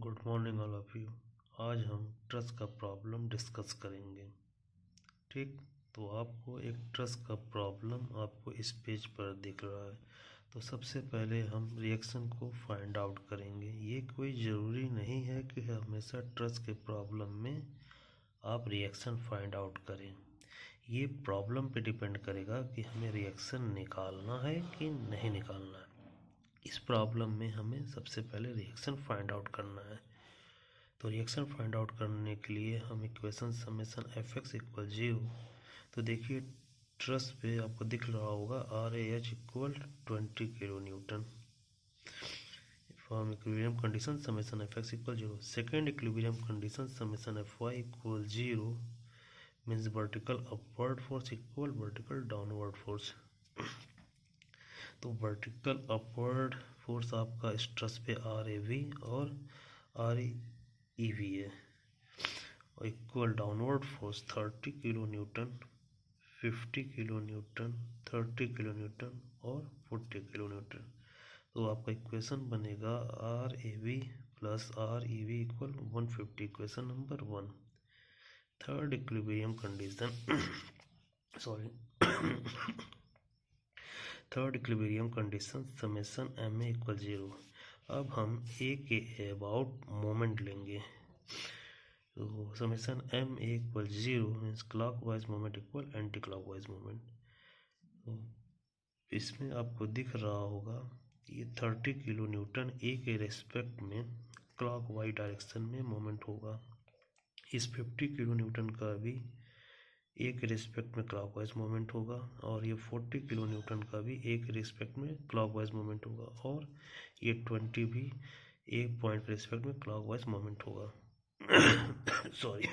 Good morning all of you. आज हम trust का प्रॉब्लम डिस्कस करेंगे। ठीक, तो आपको एक ट्रस्ट का प्रॉब्लम आपको इस पेज पर दिख रहा है। तो सबसे पहले हम रिएक्शन को फाइंड आउट करेंगे। ये कोई ज़रूरी नहीं है कि हमेशा ट्रस्ट के प्रॉब्लम में आप रिएक्शन फाइंड आउट करें। ये प्रॉब्लम पे डिपेंड करेगा कि हमें रिएक्शन निकालना है कि नहीं निकालना है। इस प्रॉब्लम में हमें सबसे पहले रिएक्शन फाइंड आउट करना है। तो रिएक्शन फाइंड आउट करने के लिए हम equation summation F X equal 0। तो देखिए ट्रस्ट पे आपको दिख रहा होगा RAH equal 20 kilo newton. Form equilibrium condition summation F X equal 0। Second equilibrium condition summation F Y equal 0 means vertical upward force equal vertical downward force. तो vertical upward force आपका stress पे RAV और REV है और equal downward force 30 kilo newton, 50 kilo newton, 30 kilo newton और 40 kilo newton. तो आपका equation बनेगा RAV plus REV equal 150। Equation number 1। Third equilibrium condition third equilibrium condition summation MA equal 0। अब हम A के अबाउट मोमेंट लेंगे। तो summation MA equal 0 means clockwise moment equal anti clockwise moment. तो इसमें आपको दिख रहा होगा ये 30 किलो न्यूटन A के रेस्पेक्ट में क्लॉकवाइज डायरेक्शन में मोमेंट होगा। इस 50 किलो न्यूटन का भी एक रिस्पेक्ट में क्लॉकवाइज मोमेंट होगा और ये 40 किलो न्यूटन का भी एक रिस्पेक्ट में क्लॉकवाइज मोमेंट होगा और ये 20 भी एक पॉइंट के रिस्पेक्ट में क्लॉकवाइज मोमेंट होगा सॉरी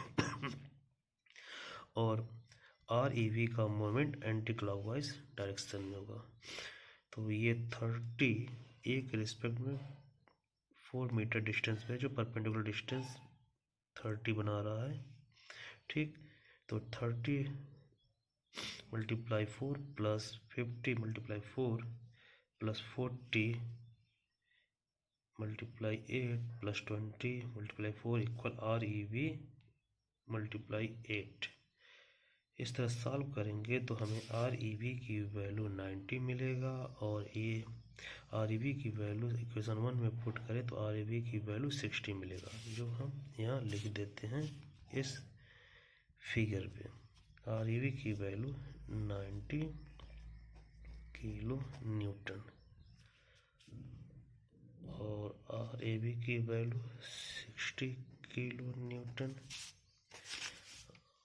और REV का मोमेंट एंटी क्लॉकवाइज डायरेक्शन में होगा। तो ये 30 एक रिस्पेक्ट में 4 मीटर डिस्टेंस पे जो परपेंडिकुलर डिस्टेंस 30 बना रहा है। ठीक, तो 30 multiply 4 plus 50 multiply 4 plus 40 multiply 8 plus 20 multiply 4 equal REV multiply 8। इस तरह सॉल्व करेंगे तो हमें REV की वैल्यू 90 मिलेगा और ये REV की वैल्यू इक्वेशन 1 में पुट करें तो REV की वैल्यू 60 मिलेगा, जो हम यहाँ लिख देते हैं इस फिगर पे। REV की वैल्यू 90 किलो न्यूटन और RAV की वैल्यू 60 किलो न्यूटन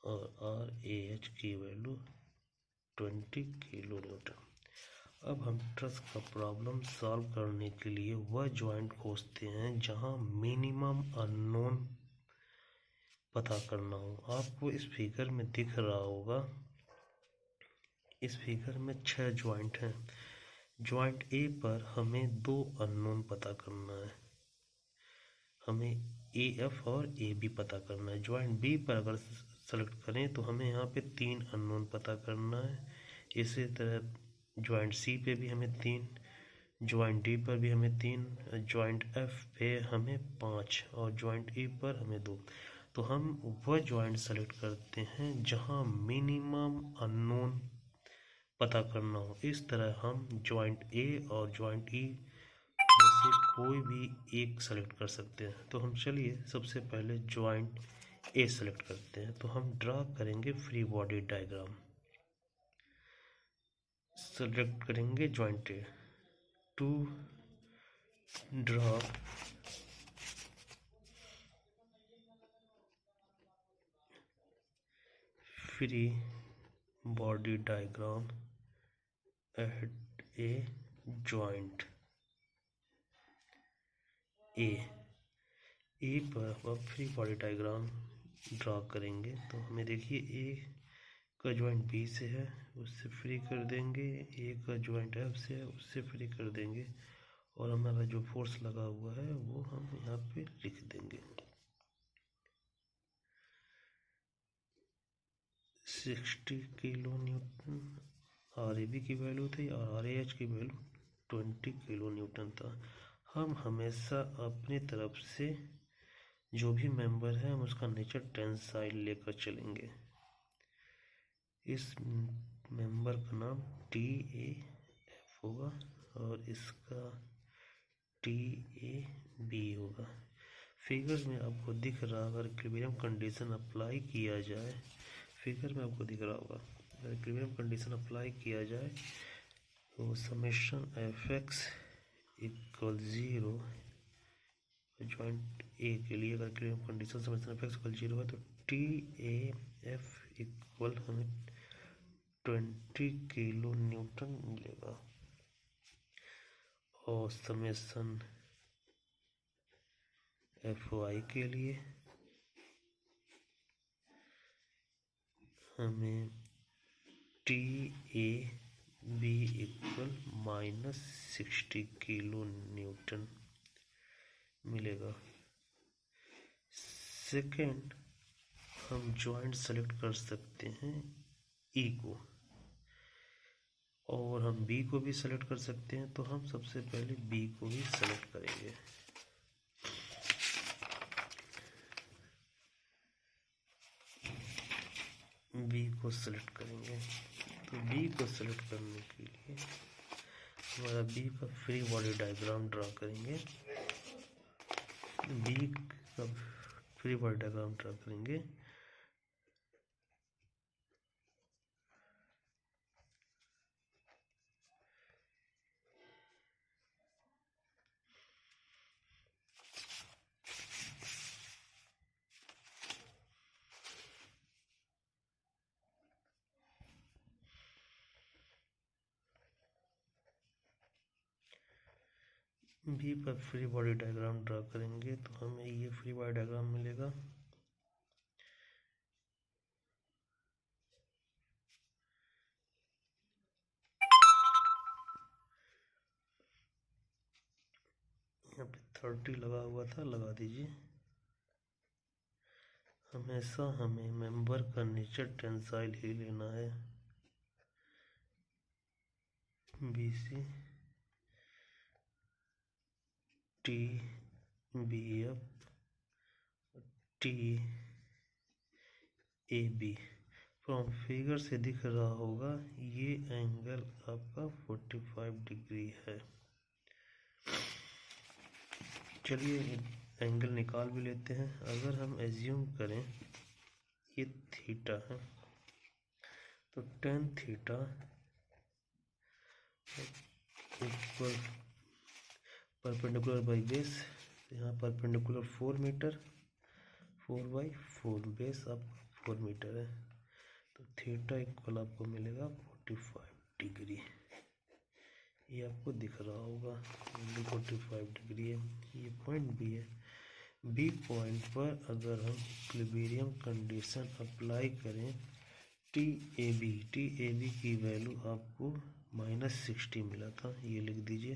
और RAH की वैल्यू 20 किलो न्यूटन। अब हम ट्रस्ट का प्रॉब्लम सॉल्व करने के लिए वह जॉइंट खोजते हैं जहां मिनिमम अननोन पता करना हो। आपको इस फिगर में दिख रहा होगा, इस फिगर में 6 जॉइंट हैं। जॉइंट A पर हमें 2 अननोन पता करना है, हमें AF और AB पता करना है। जॉइंट B पर अगर सेलेक्ट करें तो हमें यहाँ पे 3 अननोन पता करना है। इसी तरह जॉइंट C पे भी हमें 3, जॉइंट D पर भी हमें 3, जॉइंट F पे हमें 5 और जॉइंट E पर हमें 2। तो हम वह जॉइंट सेलेक्ट करते हैं जहां मिनिमम अननोन पता करना हो। इस तरह हम जॉइंट A और जॉइंट E में से कोई भी एक सेलेक्ट कर सकते हैं। तो हम चलिए सबसे पहले जॉइंट A सेलेक्ट करते हैं। तो हम ड्रा करेंगे फ्री बॉडी डायग्राम। सेलेक्ट करेंगे joint A to draw free body diagram at A joint A पर अब फ्री बॉडी डायग्राम ड्रा करेंगे। तो हमें देखिए ए का जॉइंट B से है, उससे फ्री कर देंगे। ए का जॉइंट F से है, उससे फ्री कर देंगे और हमारा जो फोर्स लगा हुआ है वो हम यहाँ पे लिख देंगे 60 किलो न्यूटन। RAV की वैल्यू थी और RAH की वैल्यू 20 किलो न्यूटन था। हम हमेशा अपनी तरफ से जो भी मेंबर है हम उसका नेचर टेंसाइल लेकर चलेंगे। इस मेंबर का नाम TAF होगा और इसका TAB होगा। फिगर में आपको दिख रहा, अगर इक्विलिब्रियम कंडीशन अप्लाई किया जाए, फिगर में आपको दिख रहा होगा, अगर इक्विलिब्रियम कंडीशन अप्लाई किया जाए तो समेशन Fx इक्वल 0 जॉइंट ए के लिए, अगर equilibrium condition summation Fx equal 0 है तो TAF इक्वल हमें 20 किलो न्यूटन मिलेगा। और समेशन Fy के लिए हमें TAB इक्वल -60 किलो न्यूटन मिलेगा। सेकेंड, हम जॉइंट सेलेक्ट कर सकते हैं E को, और हम B को भी सेलेक्ट कर सकते हैं। तो हम सबसे पहले B को ही सेलेक्ट करेंगे। B को सेलेक्ट करेंगे। तो B को सेलेक्ट करने के लिए हमारा B का फ्री बॉडी डायग्राम ड्रा करेंगे। B का फ्री बॉडी डायग्राम ड्रा करेंगे। B पर फ्री बॉडी डायग्राम ड्रा करेंगे तो हमें ये फ्री बॉडी डायग्राम मिलेगा। यहाँ पे 30 लगा हुआ था, लगा दीजिए। हमेशा हमें मेंबर का नेचर टेंसाइल ही लेना है। BC TBF TAB। From figure से दिख रहा होगा ये एंगल आपका 45 डिग्री है। चलिए एंगल निकाल भी लेते हैं। अगर हम एज्यूम करें ये थीटा है तो tan theta equal perpendicular by base, यहाँ परपेंडिकुलर 4 मीटर, 4/4 बेस आपका 4 मीटर है। तो थीटा इक्वल आपको मिलेगा 45 डिग्री। ये आपको दिख रहा होगा 45 डिग्री है। ये पॉइंट B है। B पॉइंट पर अगर हम इक्विलिब्रियम कंडीशन अप्लाई करें TAB की वैल्यू आपको -60 मिला था, ये लिख दीजिए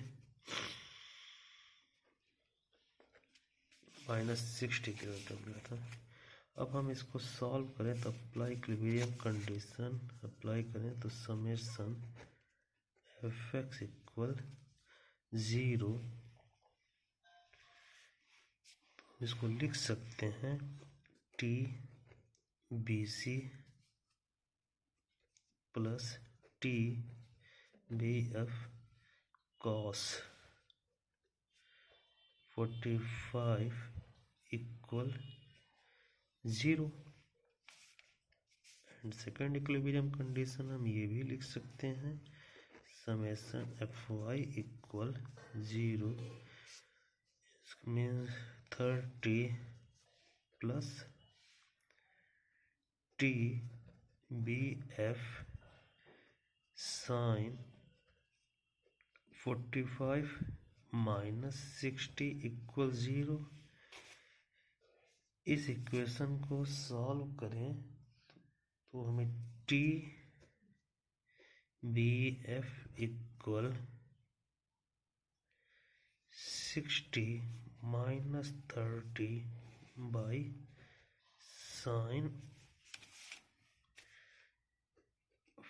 -60 किलोमीटर मिला था। अब हम इसको सॉल्व करें तो अप्लाई इक्विलिब्रियम कंडीशन अप्लाई करें तो समेशन Fx इक्वल 0, तो इसको लिख सकते हैं TBC plus TBF cos 45 equal 0। And second equilibrium condition हम ये भी लिख सकते हैं summation Fy equal 0 means 30 plus TBF sine 45 -60 equal 0। इस इक्वेशन को सॉल्व करें तो हमें TBF इक्वल 60 -30 बाई साइन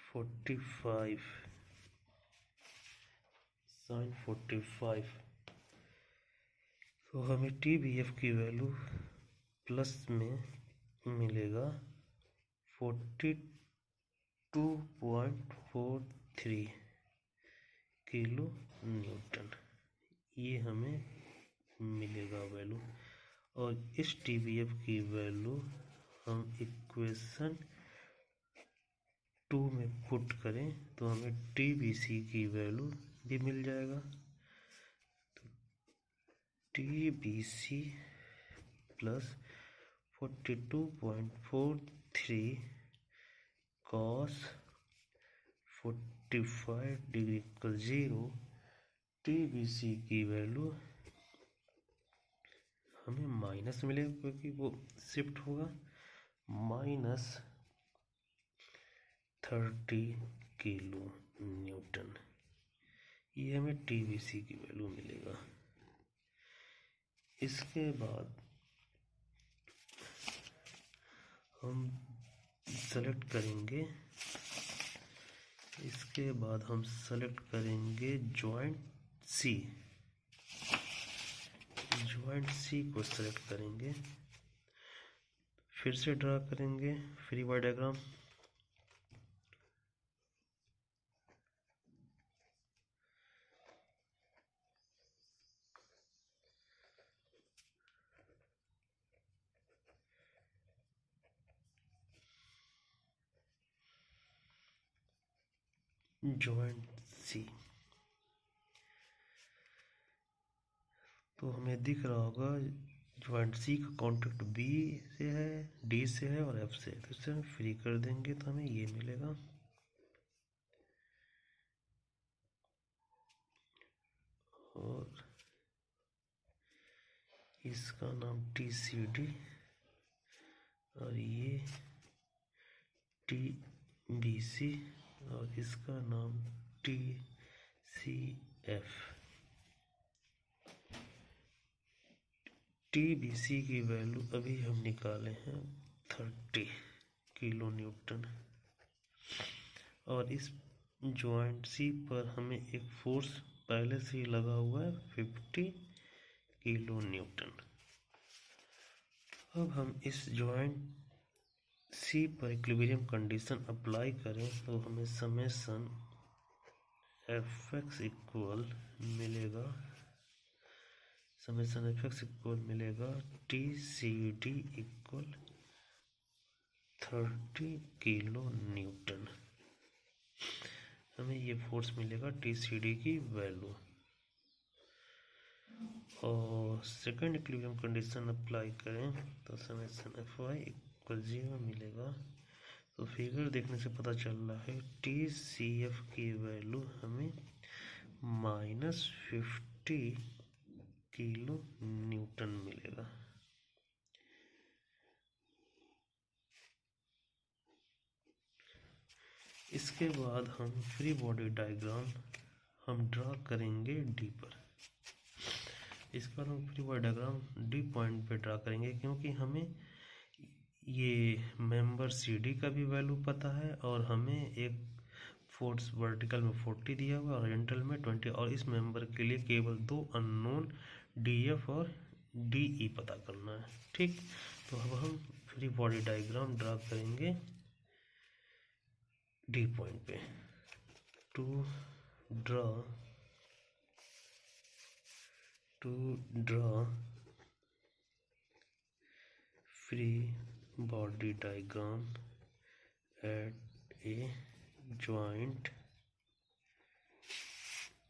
45 तो हमें TBF की वैल्यू प्लस में मिलेगा 42.43 किलो न्यूटन, ये हमें मिलेगा वैल्यू। और इस TBF की वैल्यू हम इक्वेशन 2 में पुट करें तो हमें TBC की वैल्यू भी मिल जाएगा। तो TBC प्लस 42.43 cos 45 डिग्री का 0, TBC की वैल्यू हमें माइनस मिलेगा क्योंकि वो शिफ्ट होगा, -30 किलो न्यूटन, ये हमें TBC की वैल्यू मिलेगा। इसके बाद हम सेलेक्ट करेंगे जॉइंट सी को सेलेक्ट करेंगे। फिर से ड्रा करेंगे फ्री बॉडी डायग्राम। जॉइंट सी, तो हमें दिख रहा होगा जॉइंट सी का कॉन्टेक्ट बी से है, डी से है और एफ से है, तो इससे हम फ्री कर देंगे तो हमें ये मिलेगा। और इसका नाम TCD और ये TBC और इसका नाम TCF। TBC की वैल्यू अभी हम निकाले हैं 30 किलो न्यूटन, और इस जॉइंट सी पर हमें एक फोर्स पहले से ही लगा हुआ है 50 किलो न्यूटन। अब हम इस जॉइंट सी पर इक्विलिब्रियम कंडीशन अप्लाई करें तो हमें समेशन Fx इक्वल मिलेगा TCD इक्वल 30 किलो न्यूटन, हमें ये फोर्स मिलेगा TCD की वैल्यू। और सेकंड इक्विलिब्रियम कंडीशन अप्लाई करें तो समेशन Fy इक्वल 0 मिलेगा। तो फिगर देखने से पता चल रहा है TCF की वैल्यू हमें -50 किलो न्यूटन मिलेगा। इसके बाद हम फ्री बॉडी डायग्राम हम ड्रा करेंगे डी पर। इसके बाद हम free body diagram D point पे ड्रा करेंगे क्योंकि हमें ये मेंबर CD का भी वैल्यू पता है और हमें एक फोर्स वर्टिकल में 40 दिया हुआ है और हॉरिजॉन्टल में 20, और इस मेंबर के लिए केवल 2 अननोन DF और DE पता करना है। ठीक, तो अब हम फ्री बॉडी डायग्राम ड्रा करेंगे डी पॉइंट पे। To draw free body diagram at A joint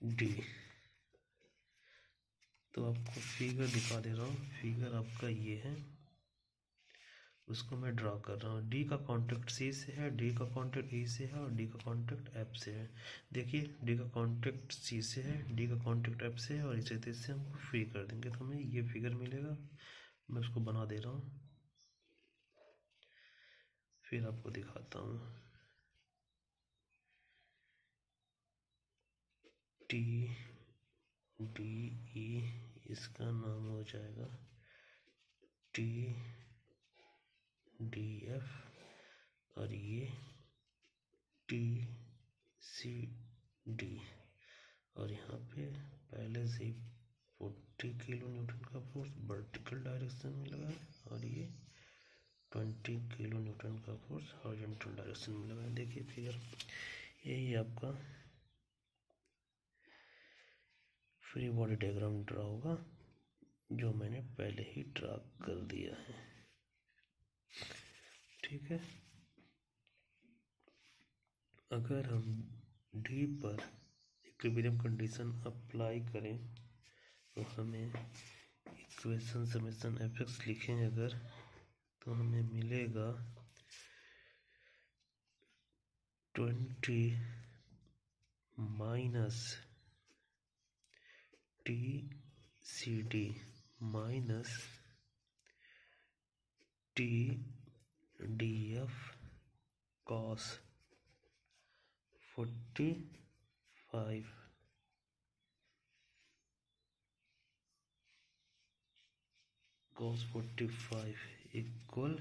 D. तो आपको फिगर दिखा दे रहा हूँ, फिगर आपका ये है, उसको मैं ड्रा कर रहा हूँ। डी का कॉन्टेक्ट C से है, डी का कॉन्टेक्ट E से है और डी का कॉन्टेक्ट F से है। देखिए डी का कॉन्टेक्ट C से है, डी का कॉन्टेक्ट F से है और इसे इससे हम फ्री कर देंगे तो हमें ये फिगर मिलेगा। मैं उसको बना दे रहा हूँ, फिर आपको दिखाता हूँ। TDE इसका नाम हो जाएगा TDF और ये TCD, और यहाँ पे पहले से ही 40 किलो न्यूटन का फोर्स वर्टिकल डायरेक्शन में लगा है और ये 20 किलो न्यूटन का फोर्स हॉरिजॉन्टल डायरेक्शन में लगा है। देखिए फिगर, यही आपका फ्री बॉडी डायग्राम ड्रा होगा, जो मैंने पहले ही ड्रा कर दिया है। ठीक है, अगर हम डी पर इक्विलिब्रियम कंडीशन अप्लाई करें तो हमें इक्वेशन समेशन एफ(x) लिखें अगर, तो हमें मिलेगा 20 minus TCD minus TDF cos 45 equal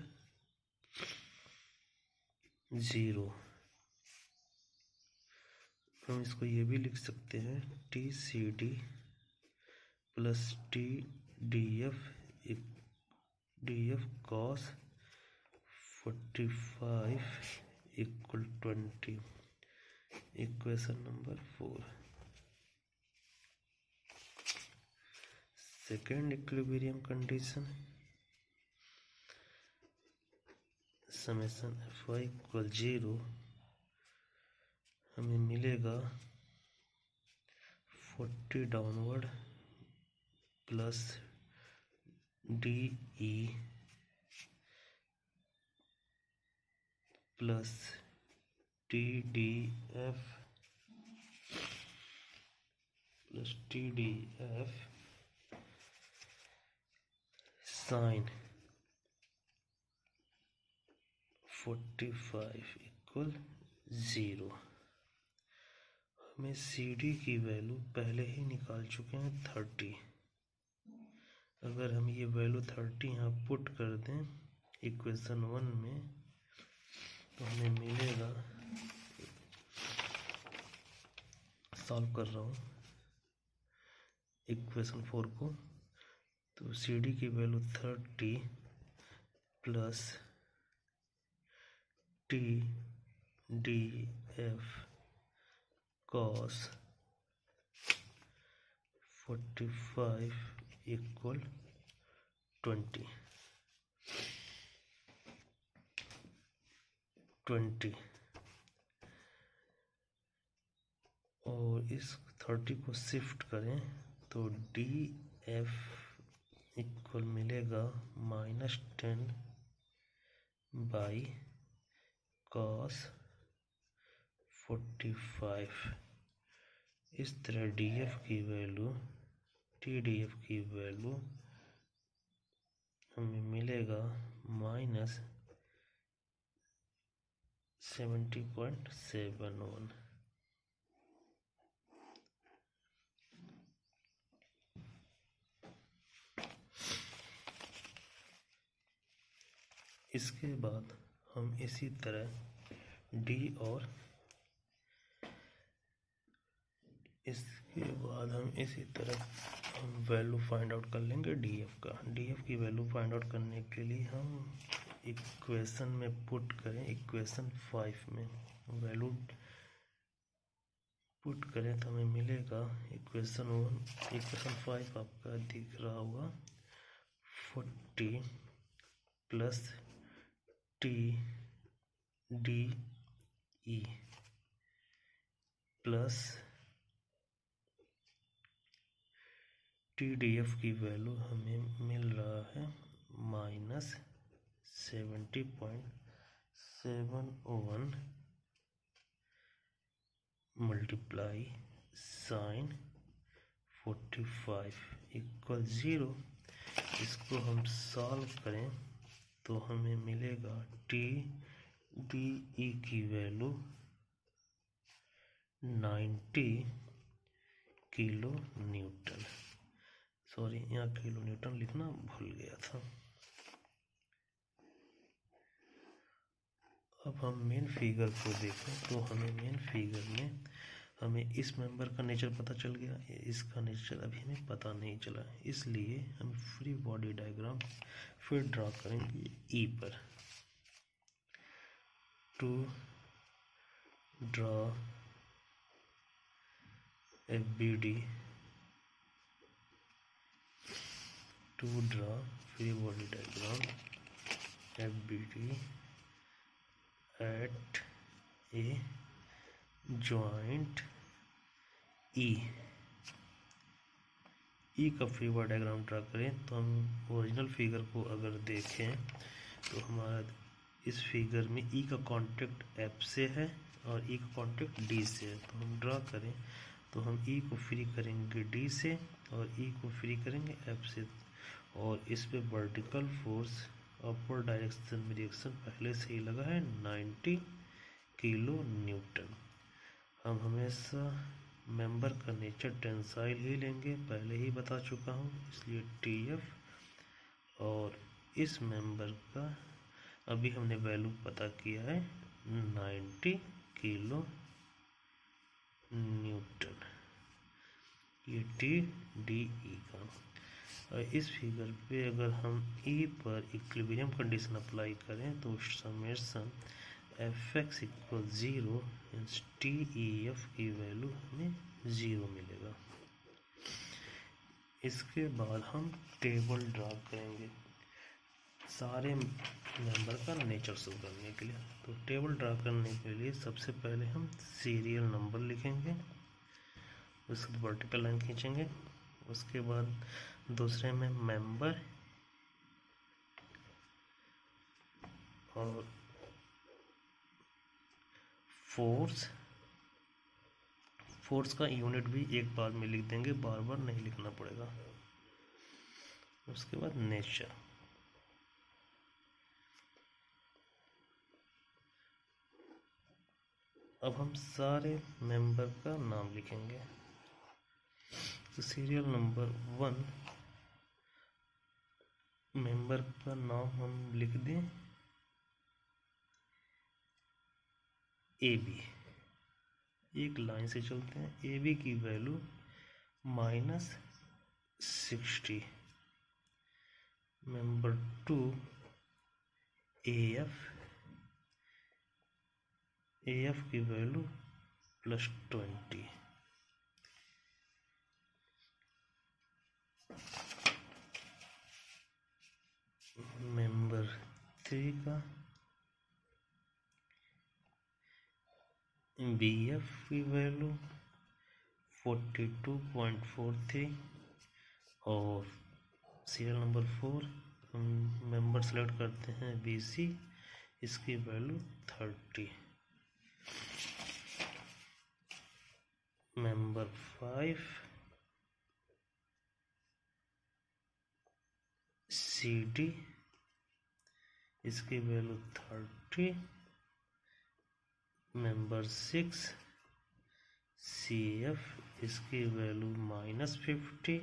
0। हम इसको ये भी लिख सकते हैं TCD plus DF cos 45 equal 20, equation number 4। Second equilibrium condition, summation Fy equal 0, हमें मिलेगा 40 downward plus DE plus TDF sine 45 equal 0। हमें CD की वैल्यू पहले ही निकाल चुके हैं 30। अगर हम ये वैल्यू 30 यहाँ पुट कर दें इक्वेशन 1 में, तो हमें मिलेगा, सॉल्व कर रहा हूँ इक्वेशन 4 को, तो CD की value 30 plus TDF cos 45 equal 20 और इस 30 को शिफ्ट करें तो DF इक्वल मिलेगा -10 बाई cos 45। इस तरह TDF की वैल्यू हमें मिलेगा -70.71। इसके बाद हम इसी तरह हम वैल्यू फाइंड आउट कर लेंगे DF का। DF की वैल्यू फाइंड आउट करने के लिए हम इक्वेशन में पुट करें, इक्वेशन 5 में वैल्यू पुट करें तो हमें मिलेगा इक्वेशन 5 आपका दिख रहा होगा 40 प्लस TDE प्लस TDF की वैल्यू हमें मिल रहा है -70.71 मल्टीप्लाई साइन 45 इक्वल 0। इसको हम सॉल्व करें तो हमें मिलेगा TDE की वैल्यू 90 किलो न्यूटन। सॉरी, यहाँ किलो न्यूटन लिखना भूल गया था। अब हम मेन फिगर को देखें तो हमें मेन फिगर में हमें इस मेंबर का नेचर पता चल गया, इसका नेचर अभी हमें पता नहीं चला, इसलिए हम फ्री बॉडी डायग्राम फिर ड्रा करेंगे ई पर। To draw FBD, to draw free body diagram FBD at a joint E का फ्री बॉडी डायग्राम ड्रा करें तो हम ओरिजिनल फिगर को अगर देखें तो हमारा इस फिगर में E का कॉन्टेक्ट F से है और E का कॉन्टेक्ट D से है। तो हम ड्रा करें तो हम E को फ्री करेंगे D से और E को फ्री करेंगे F से, और इस पे वर्टिकल फोर्स अपवर्ड डायरेक्शन में रिएक्शन पहले से ही लगा है 90 किलो न्यूटन। हम हमेशा मेंबर का नेचर टेंसाइल ही लेंगे, पहले ही बता चुका हूँ, इसलिए TF, और इस मेंबर का अभी हमने वैल्यू पता किया है 90 किलो न्यूटन, ये TDE का। और इस फिगर पे अगर हम E पर इक्विलिब्रियम कंडीशन अप्लाई करें तो समेशन Fx इक्वल 0 TEF की वैल्यू हमें 0 मिलेगा। इसके बाद हम टेबल ड्रा करेंगे सारे मेंबर का नेचर शो करने के लिए। तो टेबल ड्रा करने के लिए सबसे पहले हम सीरियल नंबर लिखेंगे, उसके वर्टिकल लाइन खींचेंगे, उसके बाद दूसरे में मेंबर और फोर्स का यूनिट भी एक बार में लिख देंगे, बार बार नहीं लिखना पड़ेगा। उसके बाद नेचर, अब हम सारे मेंबर का नाम लिखेंगे। तो सीरियल नंबर 1 मेंबर का नाम हम लिख दें AB, एक लाइन से चलते हैं। AB की वैल्यू -60। मेंबर 2 AF की वैल्यू +20। मेंबर 3 का BF की वैल्यू 42.43, और सीरियल नंबर 4 हम मेंबर सेलेक्ट करते हैं BC, इसकी वैल्यू 30। मेंबर 5 CD, इसकी वैल्यू 30। मेंबर 6 CF, इसकी value -50।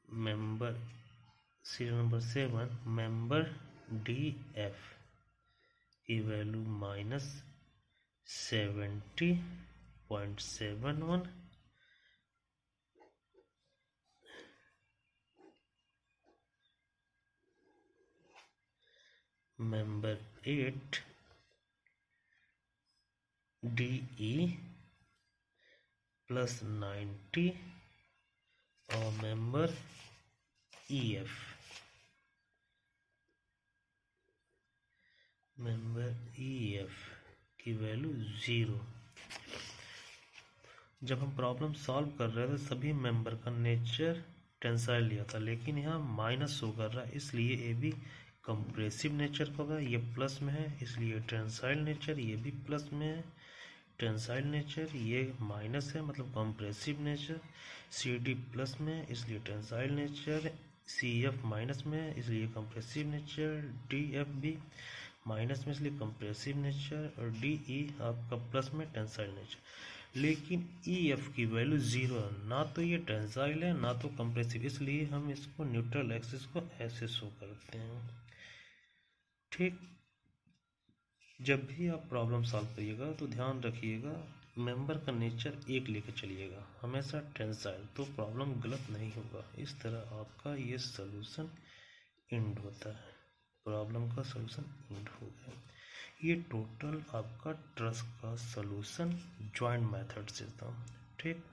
Member serial number 7 member DF की वैल्यू -70.71। मेंबर 8 DE +90, और मेंबर EF की वैल्यू 0। जब हम प्रॉब्लम सॉल्व कर रहे थे सभी मेंबर का नेचर टेंसाइल लिया था, लेकिन यहाँ माइनस शो कर रहा है, इसलिए ये भी कंप्रेसिव नेचर होगा। ये प्लस में है इसलिए टेंसाइल नेचर, ये भी प्लस में है टेंसाइल नेचर, ये माइनस है मतलब कंप्रेसिव नेचर। CD प्लस में है इसलिए टेंसाइल नेचर, CF माइनस में है इसलिए कंप्रेसिव नेचर, DF भी माइनस में इसलिए कंप्रेसिव नेचर, और DE आपका प्लस में टेंसाइल नेचर। लेकिन EF की वैल्यू 0 है, ना तो ये टेंसाइल है ना तो कंप्रेसिव, इसलिए हम इसको न्यूट्रल एक्सिस को ऐसे शो करते हैं। ठीक, जब भी आप प्रॉब्लम सॉल्व करिएगा तो ध्यान रखिएगा मेंबर का नेचर एक लेके चलिएगा, हमेशा टेंसाइल, तो प्रॉब्लम गलत नहीं होगा। इस तरह आपका ये सॉल्यूशन एंड होता है, प्रॉब्लम का सॉल्यूशन एंड हो गया। ये टोटल आपका ट्रस्ट का सॉल्यूशन जॉइंट मेथड से था। ठीक।